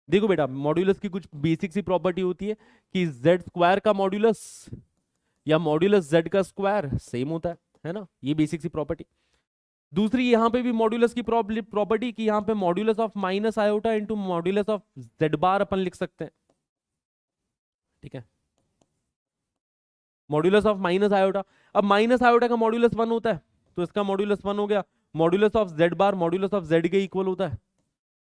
देखो बेटा, मॉड्यूलस की कुछ बेसिक सी प्रॉपर्टी होती है कि जेड स्क्वायर का मॉड्यूलस या मॉड्यूलस जेड का स्क्वायर सेम होता है ना, ये बेसिक सी प्रॉपर्टी। दूसरी यहां पे भी मॉड्यूलस की प्रॉपर्टी कि यहां पे modulus of minus iota into modulus of z bar अपन लिख सकते हैं, ठीक है, मॉड्यूलस ऑफ माइनस आयोटा। अब माइनस आयोटा का मॉड्यूलस 1 होता है तो इसका मॉड्यूलस 1 हो गया, modulus of z bar modulus of z के इक्वल होता है,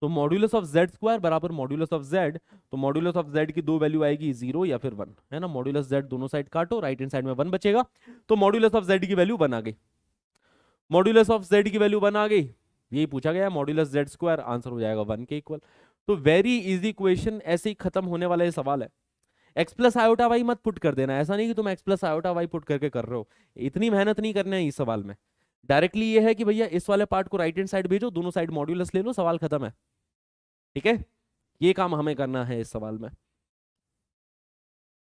तो मॉड्यूलस ऑफ जेड स्क्वायर बराबर मॉड्यूलस ऑफ जेड, तो मॉड्यूलस ऑफ जेड की दो वैल्यू आएगी 0 या फिर 1, है ना, मॉड्यूलस जेड दोनों साइड काटो, राइट हैंड साइड में 1 बचेगा, तो मॉड्यूलस ऑफ जेड की वैल्यू 1 आ गई, मॉड्यूलस ऑफ जेड की वैल्यू 1 आ गई, यही पूछा गया मॉड्यूलस जेड स्क्वायर, आंसर हो जाएगा 1 के इक्वल। तो वेरी इजी क्वेश्चन, ऐसे ही खत्म होने वाला ये सवाल है। एक्स प्लस आयोटा वाई मत पुट कर देना, ऐसा नहीं कि तुम x plus iota y put करके कर रहे हो, इतनी मेहनत नहीं करना है इस सवाल में। डायरेक्टली ये है कि भैया इस वाले पार्ट को राइट हैंड साइड भेजो, दोनों साइड मॉड्यूलस ले लो, सवाल खत्म है, ठीक है, ये काम हमें करना है इस सवाल में।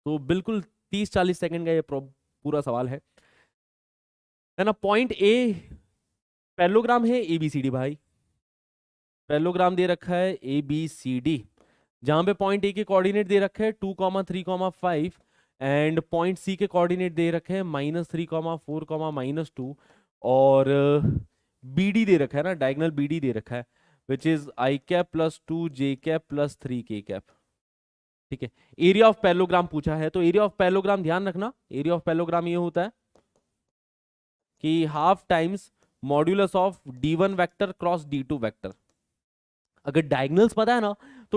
तो बिल्कुल 30-40 सेकंड का ये पूरा सवाल है ना। पॉइंट ए पैरेललोग्राम है ABCD भाई, पैरेललोग्राम दे रखा है ABCD, जहां पे पॉइंट ए के कोऑर्डिनेट दे रखे हैं 2,3,5 एंड पॉइंट सी के कोऑर्डिनेट दे रखे हैं -3,4, -2, और BD दे रखा है ना, डायगोनल BD दे रखा है which is i cap plus 2j cap plus 3k cap, ठीक है। एरिया ऑफ पैरेललोग्राम पूछा है, तो एरिया ऑफ पैरेललोग्राम ध्यान रखना, एरिया ऑफ पैरेललोग्राम ये होता है कि half times modulus of D1 vector cross D2 vector. अगर डायगोनल्स पता है ना